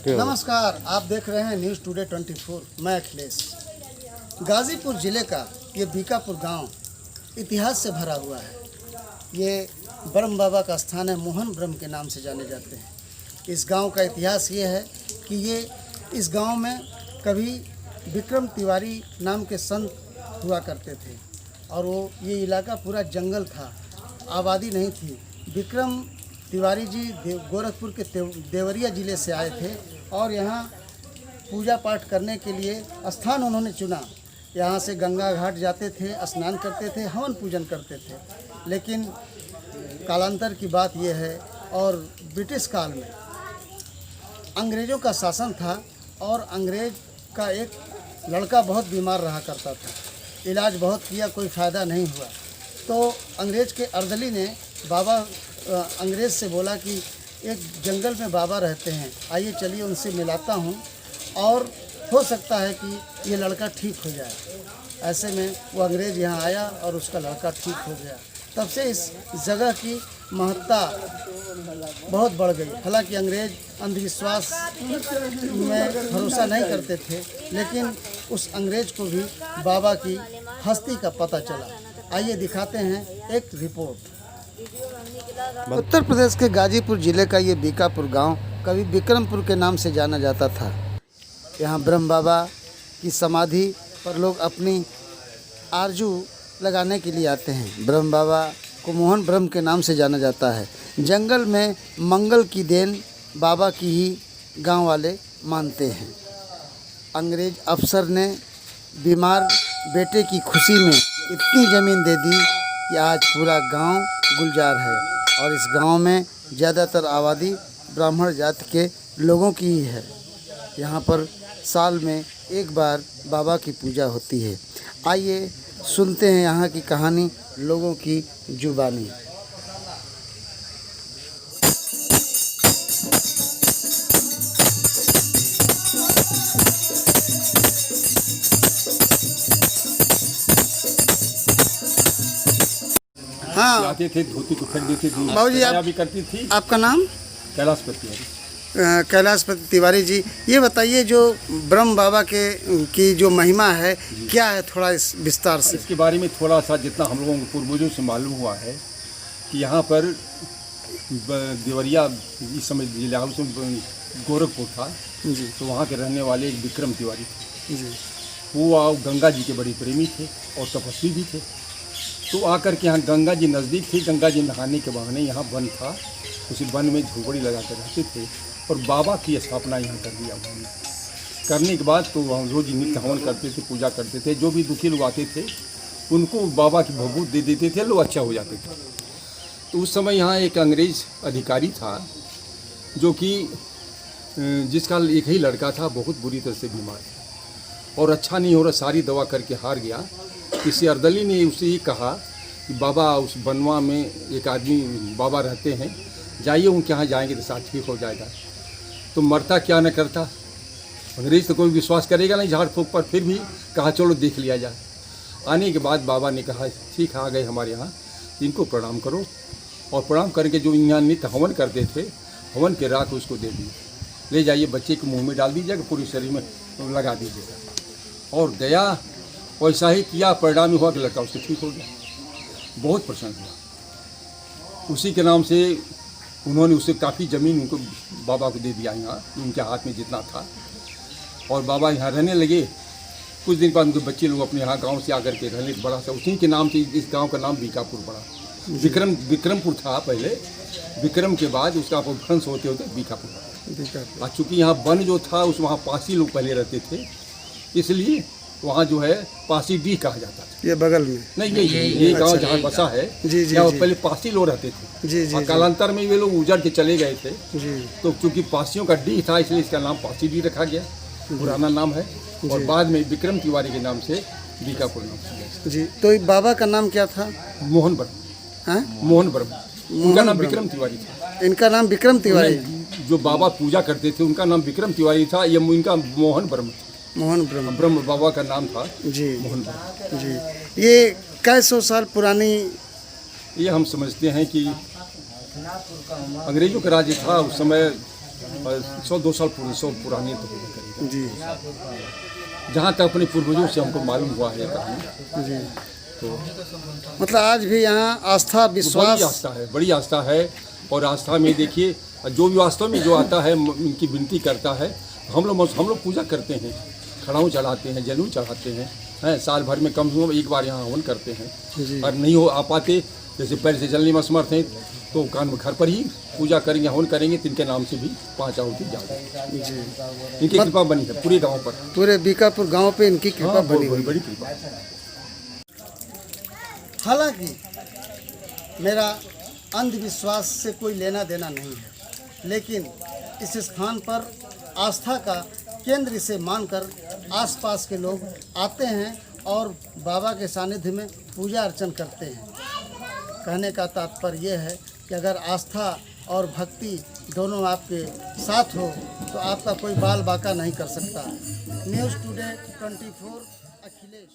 नमस्कार, आप देख रहे हैं न्यूज़ टुडे 24। मैं अखिलेश। गाज़ीपुर ज़िले का ये बीकापुर गांव इतिहास से भरा हुआ है। ये ब्रह्म बाबा का स्थान है, मोहन ब्रह्म के नाम से जाने जाते हैं। इस गांव का इतिहास ये है कि इस गांव में कभी विक्रम तिवारी नाम के संत हुआ करते थे और ये इलाका पूरा जंगल था, आबादी नहीं थी। विक्रम तिवारी जी गोरखपुर के देवरिया ज़िले से आए थे और यहाँ पूजा पाठ करने के लिए स्थान उन्होंने चुना। यहाँ से गंगा घाट जाते थे, स्नान करते थे, हवन पूजन करते थे। लेकिन कालांतर की बात यह है और ब्रिटिश काल में अंग्रेज़ों का शासन था और अंग्रेज़ का एक लड़का बहुत बीमार रहा करता था। इलाज बहुत किया, कोई फ़ायदा नहीं हुआ। तो अंग्रेज़ के अर्दली ने अंग्रेज़ से बोला कि एक जंगल में बाबा रहते हैं, आइए चलिए उनसे मिलाता हूँ और हो सकता है कि ये लड़का ठीक हो जाए। ऐसे में वो अंग्रेज़ यहाँ आया और उसका लड़का ठीक हो गया। तब से इस जगह की महत्ता बहुत बढ़ गई। हालांकि अंग्रेज़ अंधविश्वास में भरोसा नहीं करते थे, लेकिन उस अंग्रेज़ को भी बाबा की हस्ती का पता चला। आइए दिखाते हैं एक रिपोर्ट। उत्तर प्रदेश के गाजीपुर ज़िले का ये बीकापुर गांव कभी विक्रमपुर के नाम से जाना जाता था। यहाँ ब्रह्म बाबा की समाधि पर लोग अपनी आरजू लगाने के लिए आते हैं। ब्रह्म बाबा को मोहन ब्रह्म के नाम से जाना जाता है। जंगल में मंगल की देन बाबा की ही गांव वाले मानते हैं। अंग्रेज अफसर ने बीमार बेटे की खुशी में इतनी ज़मीन दे दी कि आज पूरा गांव गुलजार है और इस गांव में ज़्यादातर आबादी ब्राह्मण जाति के लोगों की ही है। यहाँ पर साल में एक बार बाबा की पूजा होती है। आइए सुनते हैं यहाँ की कहानी लोगों की जुबानी। हाँ, आते थे, धोती को फेंक देते थे। बाबू जी, आप भी करती थी। आपका नाम? कैलाशपति कैलाशपति तिवारी जी। ये बताइए, जो ब्रह्म बाबा की जो महिमा है क्या है, थोड़ा इस विस्तार से इसके बारे में थोड़ा सा जितना हम लोगों को पूर्वजों से मालूम हुआ है कि यहाँ पर देवरिया इस समय जिला गोरखपुर था जी। तो वहाँ के रहने वाले एक विक्रम तिवारी थे जी। वो गंगा जी के बड़े प्रेमी थे और तपस्वी भी थे। तो आकर के यहाँ गंगा जी नज़दीक थी। गंगा जी नहाने के बहाने यहाँ वन था, उसी वन में झोपड़ी लगा कर रहते थे और बाबा की स्थापना यहाँ कर दिया उन्होंने। करने के बाद तो वहाँ रोज नित्य हवन करते थे, पूजा करते थे। जो भी दुखी लोग आते थे उनको बाबा की भभूत दे देते थे, लोग अच्छा हो जाते थे। तो उस समय यहाँ एक अंग्रेज़ अधिकारी था जो कि जिसका एक ही लड़का था, बहुत बुरी तरह से बीमार और अच्छा नहीं हो रहा, सारी दवा करके हार गया। किसी अर्दली ने उसे ये कहा कि बाबा उस बनवा में एक आदमी बाबा रहते हैं, जाइए उनके यहाँ जाएंगे तो साथ ठीक हो जाएगा। तो मरता क्या न करता, अंग्रेज़ तो कोई विश्वास करेगा नहीं झाड़ फूक पर, फिर भी कहा चलो देख लिया जाए। आने के बाद बाबा ने कहा ठीक आ गए हमारे यहाँ, इनको प्रणाम करो। और प्रणाम करके जो यहाँ नित्य हवन करते थे, हवन के राख उसको दे दिए, ले जाइए बच्चे के मुँह में डाल दीजिएगा, पूरी शरीर में लगा दीजिएगा। और गया वैसा ही किया, परिणाम हुआ कि लड़का उससे ठीक हो गया। बहुत प्रसन्न हुआ। उसी के नाम से उन्होंने उससे काफ़ी ज़मीन उनको बाबा को दे दिया यहाँ, उनके हाथ में जितना था। और बाबा यहाँ रहने लगे। कुछ दिन बाद उनके बच्चे लोग अपने यहाँ गांव से आकर के रहने, बड़ा सा उसी के नाम से इस गांव का नाम बीकापुर पड़ा। विक्रमपुर था पहले, विक्रम के बाद उसका अपभ्रंश होते होते बीकापुर। चूँकि यहाँ वन जो था उस वहाँ पासी लोग पहले रहते थे, इसलिए वहाँ जो है पासी डी कहा जाता था। ये बगल में नहीं, ये गांव जहाँ बसा है, यहाँ पहले पासी लोग रहते थे। जी। कालांतर में वे लोग उजड़ के चले गए थे जी। तो क्योंकि पासियों का डी था इसलिए इसका नाम पासी डी रखा गया, पुराना नाम है। और बाद में विक्रम तिवारी के नाम से बीकापुर नाम जी। तो बाबा का नाम क्या था? मोहन ब्रह्म। मोहन ब्रह्म, उनका नाम विक्रम तिवारी था। इनका नाम विक्रम तिवारी? जो बाबा पूजा करते थे उनका नाम विक्रम तिवारी था, ये इनका मोहन ब्रह्म था। मोहन ब्रह्म, ब्रह्म बाबा का नाम था जी। मोहन ब्रह्म जी। ये कई सौ साल पुरानी, ये हम समझते हैं कि अंग्रेजों का राज्य था उस समय, 100-2 साल पूर्व 100 पुरानी तो होगा करीब। जी जहाँ तक अपने पूर्वजों से हमको मालूम हुआ है कहानी, जी। तो मतलब आज भी यहाँ आस्था बड़ी विश्वास आस्था है, बड़ी आस्था है। और आस्था में देखिए, जो भी वास्तव में जो आता है इनकी विनती करता है, हम लोग पूजा करते हैं, खड़ाऊ चढ़ाते हैं, जनेऊ चढ़ाते हैं, साल भर में कम से कम एक बार यहाँ हवन करते हैं। जी। और नहीं हो आ पाते, जैसे पैर से चलने में असमर्थ हैं, तो कान में घर पर ही पूजा करेंगे, हवन करेंगे, तो इनके नाम से भी 5 आहुति जाएगी। जी। इनकी कृपा बनी है पूरे गांव पर। पूरे बीकापुर गांव पे इनकी कृपा हाँ, बनी हुई। बड़ी कृपा है। हालांकि मेरा अंधविश्वास से कोई लेना देना नहीं है, लेकिन इस स्थान पर आस्था का केंद्र इसे मानकर आसपास के लोग आते हैं और बाबा के सानिध्य में पूजा अर्चन करते हैं। कहने का तात्पर्य यह है कि अगर आस्था और भक्ति दोनों आपके साथ हो तो आपका कोई बाल बाका नहीं कर सकता। News today 24 Akhilesh.